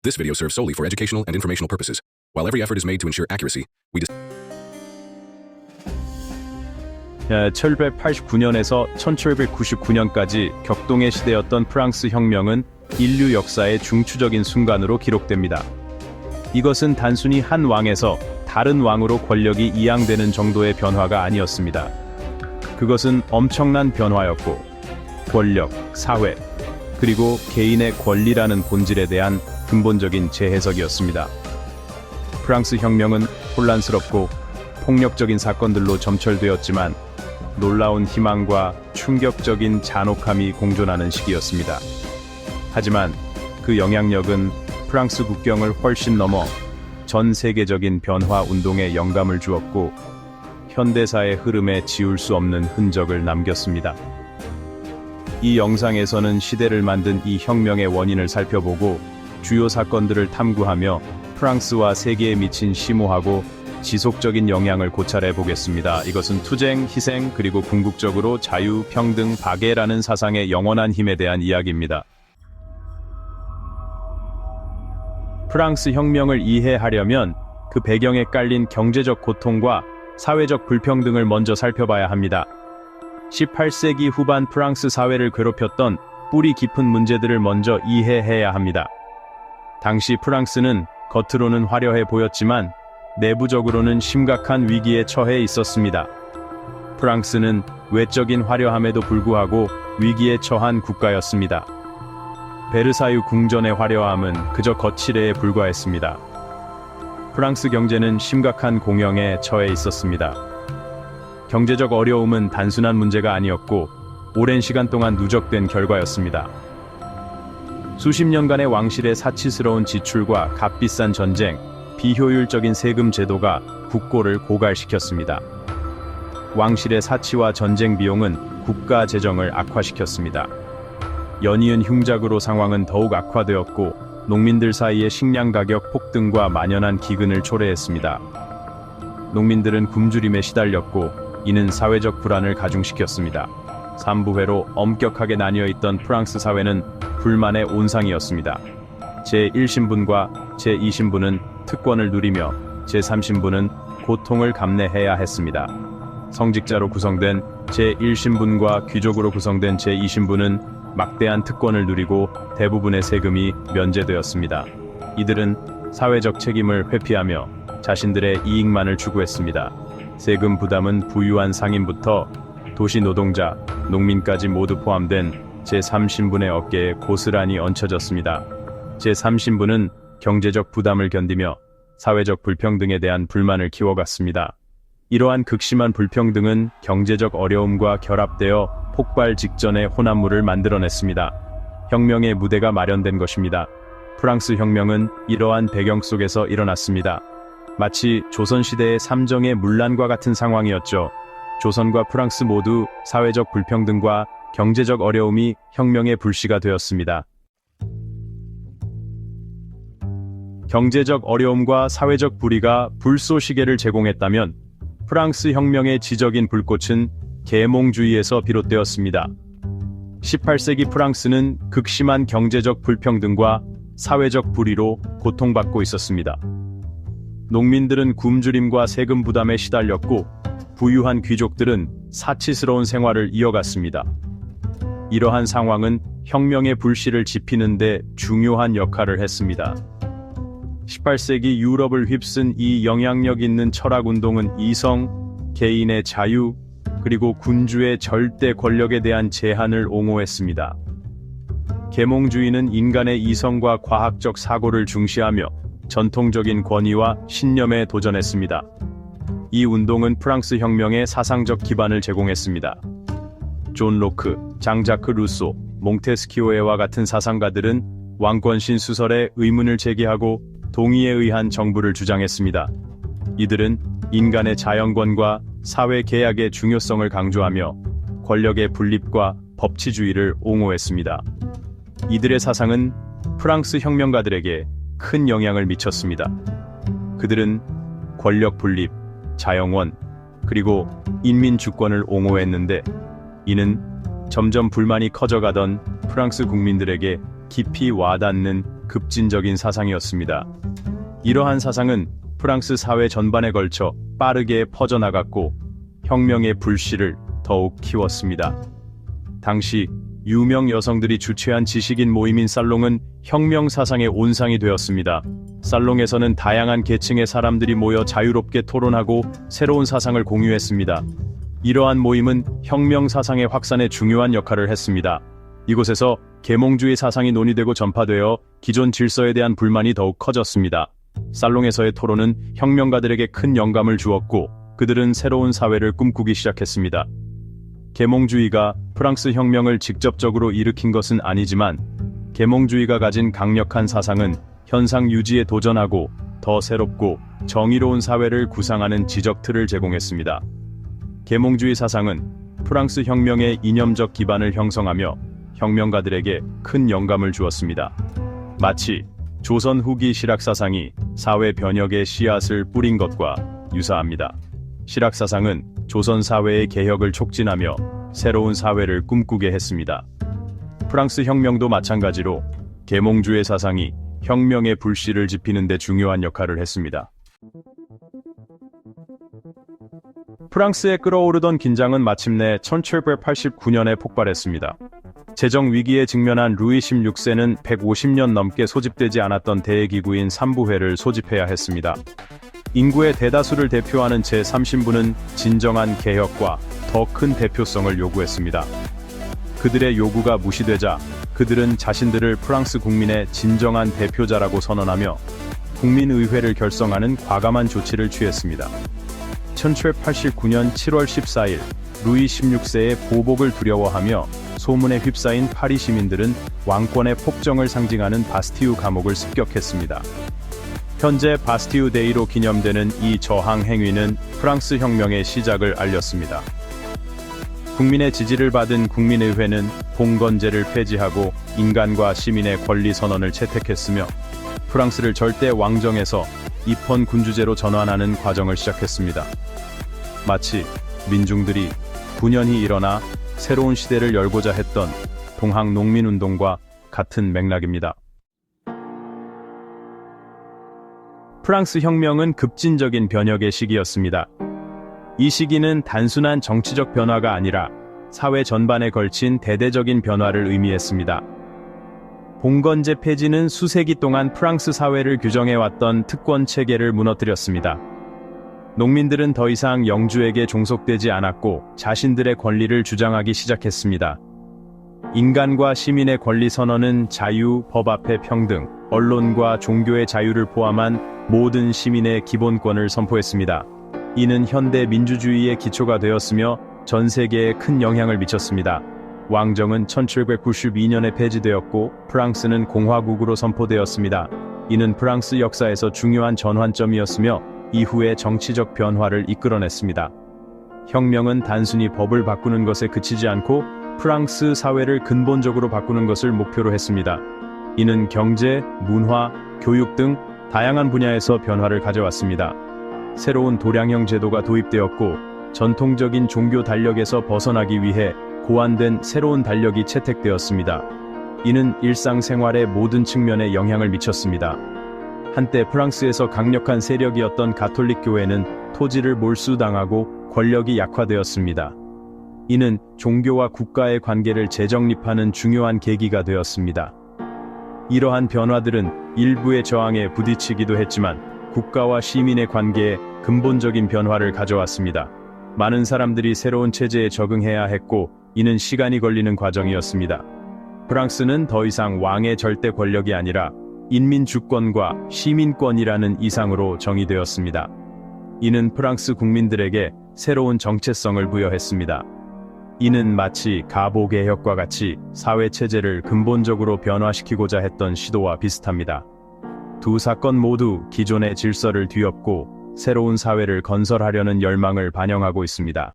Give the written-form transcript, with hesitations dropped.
This video serves solely for educational and informational purposes. While every effort is made to ensure accuracy, we 1789년에서 1799년까지 격동의 시대였던 프랑스 혁명은 인류 역사의 중추적인 순간으로 기록됩니다. 이것은 단순히 한 왕에서 다른 왕으로 권력이 이양되는 정도의 변화가 아니었습니다. 그것은 엄청난 변화였고, 권력, 사회, 그리고 개인의 권리라는 본질에 대한 근본적인 재해석이었습니다. 프랑스 혁명은 혼란스럽고 폭력적인 사건들로 점철되었지만 놀라운 희망과 충격적인 잔혹함이 공존하는 시기였습니다. 하지만 그 영향력은 프랑스 국경을 훨씬 넘어 전 세계적인 변화 운동에 영감을 주었고 현대사의 흐름에 지울 수 없는 흔적을 남겼습니다. 이 영상에서는 시대를 만든 이 혁명의 원인을 살펴보고 주요 사건들을 탐구하며 프랑스와 세계에 미친 심오하고 지속적인 영향을 고찰해 보겠습니다. 이것은 투쟁, 희생, 그리고 궁극적으로 자유, 평등, 박애라는 사상의 영원한 힘에 대한 이야기입니다. 프랑스 혁명을 이해하려면 그 배경에 깔린 경제적 고통과 사회적 불평등을 먼저 살펴봐야 합니다. 18세기 후반 프랑스 사회를 괴롭혔던 뿌리 깊은 문제들을 먼저 이해해야 합니다. 당시 프랑스는 겉으로는 화려해 보였지만 내부적으로는 심각한 위기에 처해 있었습니다. 프랑스는 외적인 화려함에도 불구하고 위기에 처한 국가였습니다. 베르사유 궁전의 화려함은 그저 거칠애에 불과했습니다. 프랑스 경제는 심각한 공영에 처해 있었습니다. 경제적 어려움은 단순한 문제가 아니었고 오랜 시간 동안 누적된 결과였습니다. 수십 년간의 왕실의 사치스러운 지출과 값비싼 전쟁, 비효율적인 세금 제도가 국고를 고갈시켰습니다. 왕실의 사치와 전쟁 비용은 국가 재정을 악화시켰습니다. 연이은 흉작으로 상황은 더욱 악화되었고 농민들 사이에 식량 가격 폭등과 만연한 기근을 초래했습니다. 농민들은 굶주림에 시달렸고 이는 사회적 불안을 가중시켰습니다. 3부회로 엄격하게 나뉘어 있던 프랑스 사회는 불만의 온상이었습니다. 제1신분과 제2신분은 특권을 누리며 제3신분은 고통을 감내해야 했습니다. 성직자로 구성된 제1신분과 귀족으로 구성된 제2신분은 막대한 특권을 누리고 대부분의 세금이 면제되었습니다. 이들은 사회적 책임을 회피하며 자신들의 이익만을 추구했습니다. 세금 부담은 부유한 상인부터 도시 노동자, 농민까지 모두 포함된 제3신분의 어깨에 고스란히 얹혀졌습니다. 제3신분은 경제적 부담을 견디며 사회적 불평등에 대한 불만을 키워갔습니다. 이러한 극심한 불평등은 경제적 어려움과 결합되어 폭발 직전의 혼합물을 만들어냈습니다. 혁명의 무대가 마련된 것입니다. 프랑스 혁명은 이러한 배경 속에서 일어났습니다. 마치 조선시대의 삼정의 문란과 같은 상황이었죠. 조선과 프랑스 모두 사회적 불평등과 경제적 어려움이 혁명의 불씨가 되었습니다. 경제적 어려움과 사회적 불의가 불쏘시개를 제공했다면 프랑스 혁명의 지적인 불꽃은 계몽주의에서 비롯되었습니다. 18세기 프랑스는 극심한 경제적 불평등과 사회적 불의로 고통받고 있었습니다. 농민들은 굶주림과 세금 부담에 시달렸고 부유한 귀족들은 사치스러운 생활을 이어갔습니다. 이러한 상황은 혁명의 불씨를 지피는 데 중요한 역할을 했습니다. 18세기 유럽을 휩쓴 이 영향력 있는 철학운동은 이성, 개인의 자유, 그리고 군주의 절대 권력에 대한 제한을 옹호했습니다. 계몽주의는 인간의 이성과 과학적 사고를 중시하며 전통적인 권위와 신념에 도전했습니다. 이 운동은 프랑스 혁명의 사상적 기반을 제공했습니다. 존 로크, 장자크 루소, 몽테스키오에와 같은 사상가들은 왕권신 수설에 의문을 제기하고 동의에 의한 정부를 주장했습니다. 이들은 인간의 자연권과 사회 계약의 중요성을 강조하며 권력의 분립과 법치주의를 옹호했습니다. 이들의 사상은 프랑스 혁명가들에게 큰 영향을 미쳤습니다. 그들은 권력 분립, 자영원, 그리고 인민 주권을 옹호했는데 이는 점점 불만이 커져가던 프랑스 국민들에게 깊이 와닿는 급진적인 사상이었습니다. 이러한 사상은 프랑스 사회 전반에 걸쳐 빠르게 퍼져나갔고 혁명의 불씨를 더욱 키웠습니다. 당시 유명 여성들이 주최한 지식인 모임인 살롱은 혁명 사상의 온상이 되었습니다. 살롱에서는 다양한 계층의 사람들이 모여 자유롭게 토론하고 새로운 사상을 공유했습니다. 이러한 모임은 혁명 사상의 확산에 중요한 역할을 했습니다. 이곳에서 계몽주의 사상이 논의되고 전파되어 기존 질서에 대한 불만이 더욱 커졌습니다. 살롱에서의 토론은 혁명가들에게 큰 영감을 주었고 그들은 새로운 사회를 꿈꾸기 시작했습니다. 계몽주의가 프랑스 혁명을 직접적으로 일으킨 것은 아니지만 계몽주의가 가진 강력한 사상은 현상 유지에 도전하고 더 새롭고 정의로운 사회를 구상하는 지적틀을 제공했습니다. 계몽주의 사상은 프랑스 혁명의 이념적 기반을 형성하며 혁명가들에게 큰 영감을 주었습니다. 마치 조선 후기 실학사상이 사회 변혁의 씨앗을 뿌린 것과 유사합니다. 실학사상은 조선 사회의 개혁을 촉진하며 새로운 사회를 꿈꾸게 했습니다. 프랑스 혁명도 마찬가지로 계몽주의 사상이 혁명의 불씨를 지피는 데 중요한 역할을 했습니다. 프랑스에 끓어오르던 긴장은 마침내 1789년에 폭발했습니다. 재정 위기에 직면한 루이 16세는 150년 넘게 소집되지 않았던 대기구인 삼부회를 소집해야 했습니다. 인구의 대다수를 대표하는 제3신부는 진정한 개혁과 더 큰 대표성을 요구했습니다. 그들의 요구가 무시되자 그들은 자신들을 프랑스 국민의 진정한 대표자라고 선언하며 국민의회를 결성하는 과감한 조치를 취했습니다. 1789년 7월 14일 루이 16세의 보복을 두려워하며 소문에 휩싸인 파리 시민들은 왕권의 폭정을 상징하는 바스티유 감옥을 습격했습니다. 현재 바스티유 데이로 기념되는 이 저항 행위는 프랑스 혁명의 시작을 알렸습니다. 국민의 지지를 받은 국민의회는 봉건제를 폐지하고 인간과 시민의 권리 선언을 채택했으며 프랑스를 절대 왕정에서 입헌 군주제로 전환하는 과정을 시작했습니다. 마치 민중들이 분연히 일어나 새로운 시대를 열고자 했던 동학 농민운동과 같은 맥락입니다. 프랑스 혁명은 급진적인 변혁의 시기였습니다. 이 시기는 단순한 정치적 변화가 아니라 사회 전반에 걸친 대대적인 변화를 의미했습니다. 봉건제 폐지는 수세기 동안 프랑스 사회를 규정해왔던 특권 체계를 무너뜨렸습니다. 농민들은 더 이상 영주에게 종속되지 않았고 자신들의 권리를 주장하기 시작했습니다. 인간과 시민의 권리 선언은 자유, 법 앞의 평등, 언론과 종교의 자유를 포함한 모든 시민의 기본권을 선포했습니다. 이는 현대 민주주의의 기초가 되었으며 전 세계에 큰 영향을 미쳤습니다. 왕정은 1792년에 폐지되었고 프랑스는 공화국으로 선포되었습니다. 이는 프랑스 역사에서 중요한 전환점이었으며 이후의 정치적 변화를 이끌어냈습니다. 혁명은 단순히 법을 바꾸는 것에 그치지 않고 프랑스 사회를 근본적으로 바꾸는 것을 목표로 했습니다. 이는 경제, 문화, 교육 등 다양한 분야에서 변화를 가져왔습니다. 새로운 도량형 제도가 도입되었고 전통적인 종교 달력에서 벗어나기 위해 고안된 새로운 달력이 채택되었습니다. 이는 일상생활의 모든 측면에 영향을 미쳤습니다. 한때 프랑스에서 강력한 세력이었던 가톨릭 교회는 토지를 몰수당하고 권력이 약화되었습니다. 이는 종교와 국가의 관계를 재정립하는 중요한 계기가 되었습니다. 이러한 변화들은 일부의 저항에 부딪히기도 했지만 국가와 시민의 관계에 근본적인 변화를 가져왔습니다. 많은 사람들이 새로운 체제에 적응해야 했고 이는 시간이 걸리는 과정이었습니다. 프랑스는 더 이상 왕의 절대 권력이 아니라 인민 주권과 시민권이라는 이상으로 정의되었습니다. 이는 프랑스 국민들에게 새로운 정체성을 부여했습니다. 이는 마치 가보 개혁과 같이 사회 체제를 근본적으로 변화시키고자 했던 시도와 비슷합니다. 두 사건 모두 기존의 질서를 뒤엎고 새로운 사회를 건설하려는 열망을 반영하고 있습니다.